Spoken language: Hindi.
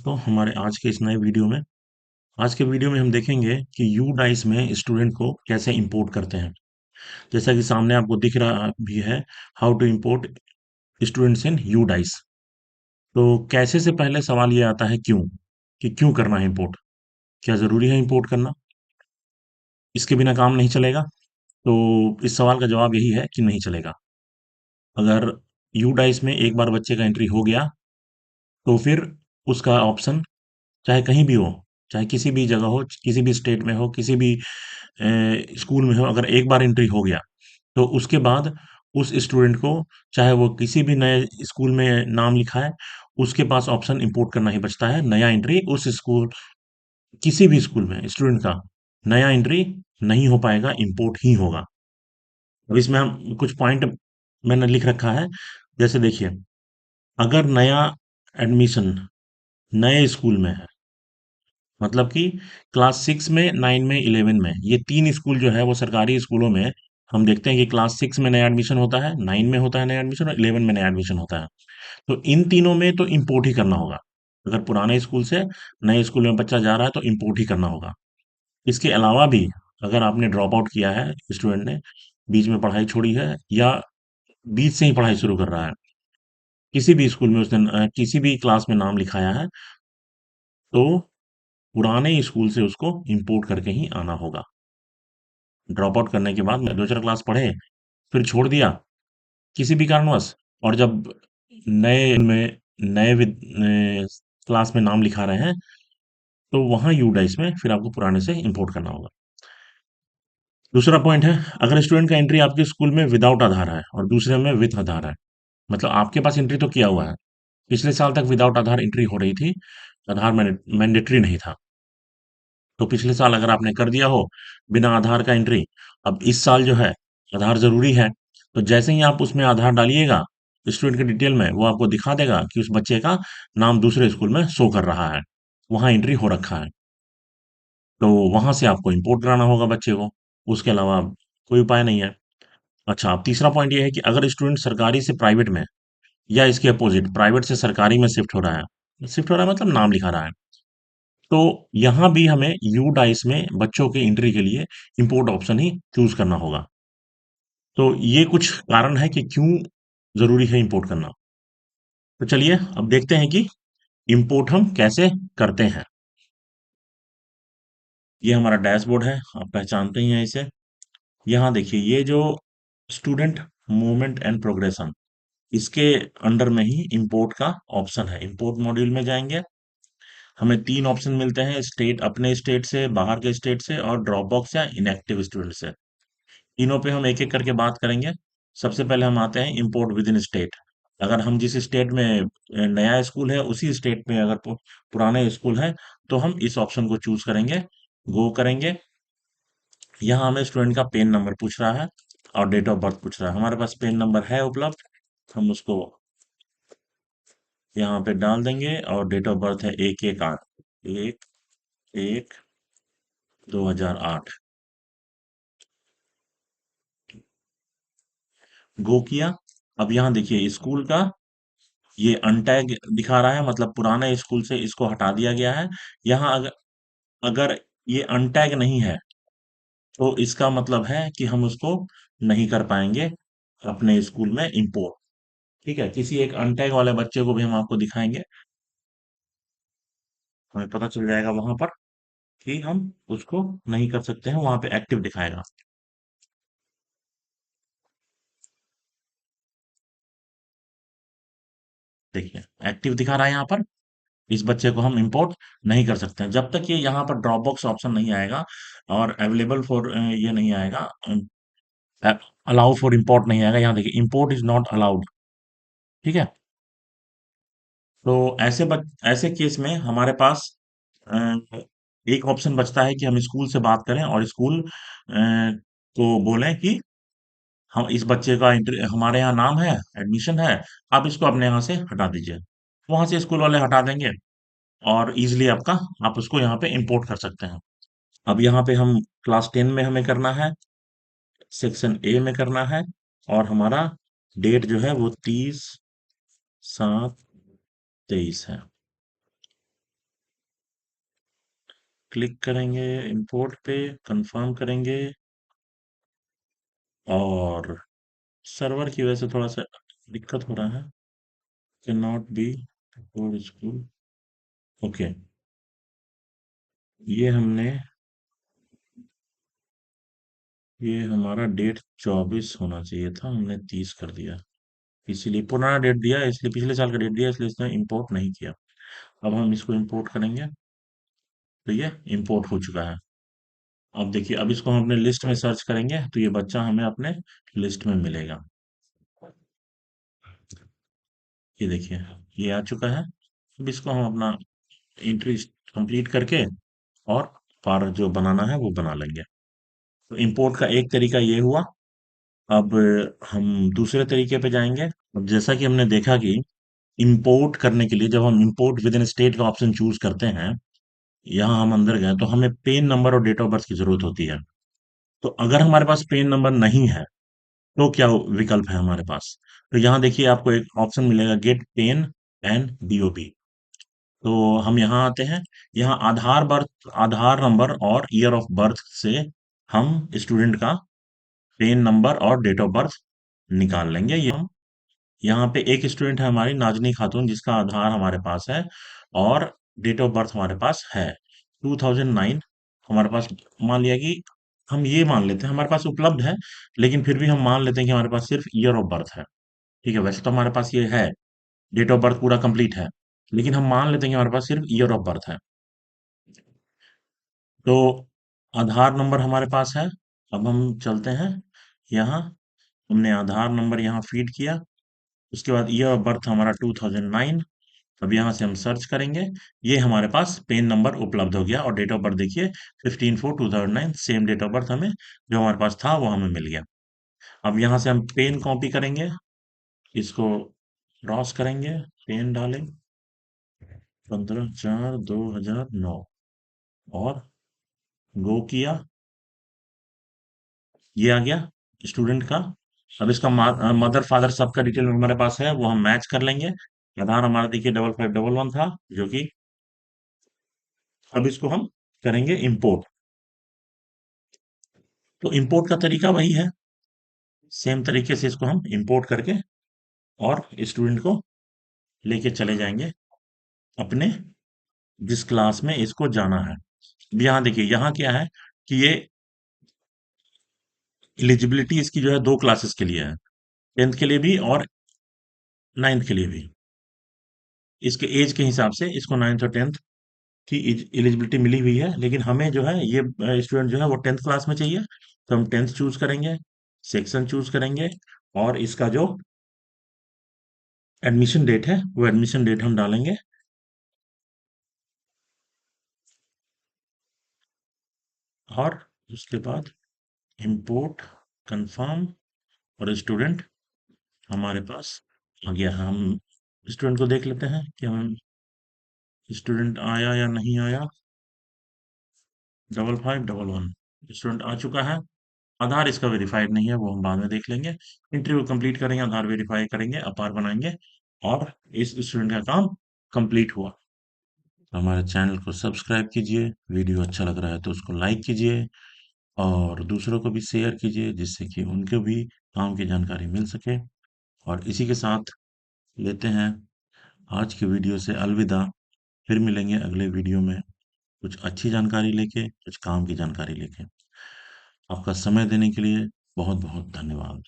दोस्तों हमारे आज के वीडियो में हम देखेंगे कि यू डाइस में स्टूडेंट को कैसे इंपोर्ट करते हैं। जैसा कि सामने आपको दिख रहा भी है, how to import students in UDISE. तो कैसे से पहले सवाल ये आता है क्यों, कि क्यों करना है इंपोर्ट, क्या ज़रूरी है इंपोर्ट करना, इसके बिना काम नहीं चलेगा। तो इस सवाल का जवाब यही है कि नहीं चलेगा। अगर यू डाइस में एक बार बच्चे का एंट्री हो गया तो फिर उसका ऑप्शन चाहे कहीं भी हो, चाहे किसी भी जगह हो, किसी भी स्टेट में हो, किसी भी स्कूल में हो, अगर एक बार एंट्री हो गया तो उसके बाद उस स्टूडेंट को, चाहे वो किसी भी नए स्कूल में नाम लिखाए, उसके पास ऑप्शन इंपोर्ट करना ही बचता है। नया एंट्री उस स्कूल, किसी भी स्कूल में स्टूडेंट का नया एंट्री नहीं हो पाएगा, इंपोर्ट ही होगा। अब इसमें हम कुछ पॉइंट मैंने लिख रखा है। जैसे देखिए, अगर नया एडमिशन नए स्कूल में है, मतलब कि क्लास 6 में, 9 में, 11 में, ये 3 स्कूल जो है वो सरकारी स्कूलों में हम देखते हैं कि क्लास 6 में नया एडमिशन होता है, 9 में होता है नया एडमिशन और 11 में नया एडमिशन होता है। तो इन तीनों में तो इम्पोर्ट ही करना होगा। अगर पुराने स्कूल से नए स्कूल में बच्चा जा रहा है तो इम्पोर्ट ही करना होगा। इसके अलावा भी अगर आपने ड्रॉप आउट किया है, स्टूडेंट ने बीच में पढ़ाई छोड़ी है या बीच से ही पढ़ाई शुरू कर रहा है, किसी भी स्कूल में उसने किसी भी क्लास में नाम लिखाया है, तो पुराने स्कूल से उसको इम्पोर्ट करके ही आना होगा। ड्रॉप आउट करने के बाद 2-4 क्लास पढ़े, फिर छोड़ दिया किसी भी कारणवश, और जब नए क्लास में नाम लिखा रहे हैं, तो वहाँ यूडाइस में फिर आपको पुराने से इंपोर्ट करना होगा। दूसरा पॉइंट है, अगर स्टूडेंट का एंट्री आपके स्कूल में विदाउट आधार है और दूसरे में विथ आधार है, मतलब आपके पास एंट्री तो किया हुआ है, पिछले साल तक विदाउट आधार एंट्री हो रही थी, आधार मैंडेटरी नहीं था। तो पिछले साल अगर आपने कर दिया हो बिना आधार का एंट्री, अब इस साल जो है आधार ज़रूरी है, तो जैसे ही आप उसमें आधार डालिएगा, स्टूडेंट के डिटेल में, वो आपको दिखा देगा कि उस बच्चे का नाम दूसरे स्कूल में शो कर रहा है, वहाँ एंट्री हो रखा है। तो वहाँ से आपको इंपोर्ट कराना होगा बच्चे को, उसके अलावा कोई उपाय नहीं है। अच्छा, अब तीसरा पॉइंट ये है कि अगर स्टूडेंट सरकारी से प्राइवेट में या इसके अपोजिट प्राइवेट से सरकारी में शिफ्ट हो रहा है मतलब नाम लिखा रहा है, तो यहाँ भी हमें यू डाइस में बच्चों के एंट्री के लिए इंपोर्ट ऑप्शन ही चूज करना होगा। तो ये कुछ कारण है कि क्यों जरूरी है इंपोर्ट करना। तो चलिए अब देखते हैं कि इंपोर्ट हम कैसे करते हैं। ये हमारा डैशबोर्ड है, आप पहचानते ही हैं इसे। यहाँ देखिए, ये जो स्टूडेंट मूवमेंट एंड प्रोग्रेशन, इसके अंडर में ही इंपोर्ट का ऑप्शन है। इंपोर्ट मॉड्यूल में जाएंगे, हमें 3 ऑप्शन मिलते हैं, स्टेट, अपने स्टेट से, बाहर के स्टेट से, और ड्रॉप बॉक्स या इनएक्टिव स्टूडेंट से। तीनों पे हम एक-एक करके बात करेंगे। सबसे पहले हम आते हैं इंपोर्ट विद इन स्टेट। अगर हम जिस स्टेट में नया स्कूल है, उसी स्टेट में अगर पुराने स्कूल है, तो हम इस ऑप्शन को चूज करेंगे, गो करेंगे। यहाँ हमें स्टूडेंट का पेन नंबर पूछ रहा है और डेट ऑफ बर्थ पूछ रहा है। हमारे पास पेन नंबर है उपलब्ध, हम उसको यहाँ पे डाल देंगे, और डेट ऑफ बर्थ है 1/1/8, 1/1/2008। गो किया। अब यहाँ देखिए स्कूल का ये अनटैग दिखा रहा है, मतलब पुराने स्कूल से इसको हटा दिया गया है। यहाँ अगर अगर ये अनटैग नहीं है, तो इसका मतलब है कि हम उसको नहीं कर पाएंगे अपने स्कूल में इंपोर्ट। ठीक है, किसी एक अनटैग वाले बच्चे को भी हम आपको दिखाएंगे, हमें पता चल जाएगा वहां पर कि हम उसको नहीं कर सकते हैं, वहां पे एक्टिव दिखाएगा। देखिए, एक्टिव दिखा रहा है यहाँ पर, इस बच्चे को हम इंपोर्ट नहीं कर सकते हैं जब तक ये यहाँ पर ड्रॉप बॉक्स ऑप्शन नहीं आएगा, और अवेलेबल फॉर ये नहीं आएगा, अलाउ फॉर इंपोर्ट नहीं आएगा। यहाँ देखिए, इंपोर्ट इज नॉट अलाउड। ठीक है, तो ऐसे केस में हमारे पास अ, एक ऑप्शन बचता है कि हम स्कूल से बात करें और स्कूल को बोलें कि हम इस बच्चे का हमारे यहाँ नाम है, एडमिशन है, आप इसको अपने यहाँ से हटा दीजिए। वहां से स्कूल वाले हटा देंगे, और इजिली आप उसको यहाँ पे इंपोर्ट कर सकते हैं। अब यहाँ पे हम क्लास 10 में हमें करना है, सेक्शन ए में करना है, और हमारा डेट जो है वो 30/7/23 है। क्लिक करेंगे इंपोर्ट पे, कंफर्म करेंगे, और सर्वर की वजह से थोड़ा सा दिक्कत हो रहा है। Can not be code school. Okay, ये हमने ये हमारा डेट 24 होना चाहिए था, हमने 30 कर दिया, इसीलिए पुराना डेट दिया, इसलिए पिछले साल का डेट दिया, इसलिए इसने इंपोर्ट नहीं किया। अब हम इसको इंपोर्ट करेंगे, तो ये इंपोर्ट हो चुका है। अब देखिए, अब इसको हम अपने लिस्ट में सर्च करेंगे तो ये बच्चा हमें अपने लिस्ट में मिलेगा। ये देखिए, ये आ चुका है। अब इसको हम अपना एंट्री कंप्लीट करके और पार जो बनाना है वो बना लेंगे। तो इंपोर्ट का एक तरीका ये हुआ। अब हम दूसरे तरीके पे जाएंगे। अब जैसा कि हमने देखा कि इंपोर्ट करने के लिए जब हम इंपोर्ट विद इन स्टेट का ऑप्शन चूज करते हैं, यहाँ हम अंदर गए तो हमें पेन नंबर और डेट ऑफ बर्थ की जरूरत होती है। तो अगर हमारे पास पेन नंबर नहीं है तो क्या विकल्प है हमारे पास? तो यहाँ देखिए, आपको एक ऑप्शन मिलेगा, गेट पेन एंड डीओबी। तो हम यहाँ आते हैं। यहाँ आधार नंबर और ईयर ऑफ बर्थ से हम स्टूडेंट का पेन नंबर और डेट ऑफ बर्थ निकाल लेंगे। ये हम यहाँ पे एक स्टूडेंट है हमारी नाजनी खातून, जिसका आधार हमारे पास है और डेट ऑफ बर्थ हमारे पास है 2009 हमारे पास। मान लिया कि हम ये मान लेते हैं हमारे पास उपलब्ध है, लेकिन फिर भी हम मान लेते हैं कि हमारे पास सिर्फ ईयर ऑफ बर्थ है। ठीक है, वैसे तो हमारे पास ये है, डेट ऑफ बर्थ पूरा कंप्लीट है, लेकिन हम मान लेते हैं कि हमारे पास सिर्फ ईयर ऑफ बर्थ है। तो आधार नंबर हमारे पास है। अब हम चलते हैं यहाँ, हमने आधार नंबर यहाँ फीड किया, उसके बाद ईयर ऑफ बर्थ हमारा 2009। अब यहाँ से हम सर्च करेंगे, ये हमारे पास पेन नंबर उपलब्ध हो गया, और डेट ऑफ बर्थ देखिए 15/4/2009, सेम डेट ऑफ बर्थ हमें जो हमारे पास था वो हमें मिल गया। अब यहाँ से हम पेन कॉपी करेंगे, इसको क्रॉस करेंगे, पेन डालें 15/4/2009 और गो किया, ये आ गया स्टूडेंट का। अब इसका मदर फादर सबका डिटेल हमारे पास है, वो हम मैच कर लेंगे। आधार हमारा देखिए 5511 था, जो कि अब इसको हम करेंगे इंपोर्ट। तो इंपोर्ट का तरीका वही है, सेम तरीके से इसको हम इंपोर्ट करके और स्टूडेंट को लेके चले जाएंगे अपने जिस क्लास में इसको जाना है। यहाँ देखिए, यहाँ क्या है कि ये एलिजिबिलिटी इसकी जो है 2 क्लासेस के लिए है, 10th के लिए भी और 9th के लिए भी। इसके एज के हिसाब से इसको 9th और 10th की एलिजिबिलिटी मिली हुई है, लेकिन हमें जो है ये स्टूडेंट जो है वो 10th क्लास में चाहिए, तो हम 10th चूज करेंगे, सेक्शन चूज करेंगे, और इसका जो एडमिशन डेट है वो एडमिशन डेट हम डालेंगे, और उसके बाद इंपोर्ट, कंफर्म, और स्टूडेंट हमारे पास आ गया। हम स्टूडेंट को देख लेते हैं कि हम स्टूडेंट आया या नहीं आया। 5511 स्टूडेंट आ चुका है। आधार इसका वेरीफाइड नहीं है, वो हम बाद में देख लेंगे। इंटरव्यू कंप्लीट करेंगे, आधार वेरीफाई करेंगे, अपार बनाएंगे, और इस स्टूडेंट का काम कंप्लीट हुआ। हमारे चैनल को सब्सक्राइब कीजिए, वीडियो अच्छा लग रहा है तो उसको लाइक कीजिए, और दूसरों को भी शेयर कीजिए, जिससे कि उनको भी काम की जानकारी मिल सके। और इसी के साथ लेते हैं आज की वीडियो से अलविदा। फिर मिलेंगे अगले वीडियो में कुछ अच्छी जानकारी लेके, कुछ काम की जानकारी लेके। आपका समय देने के लिए बहुत बहुत धन्यवाद।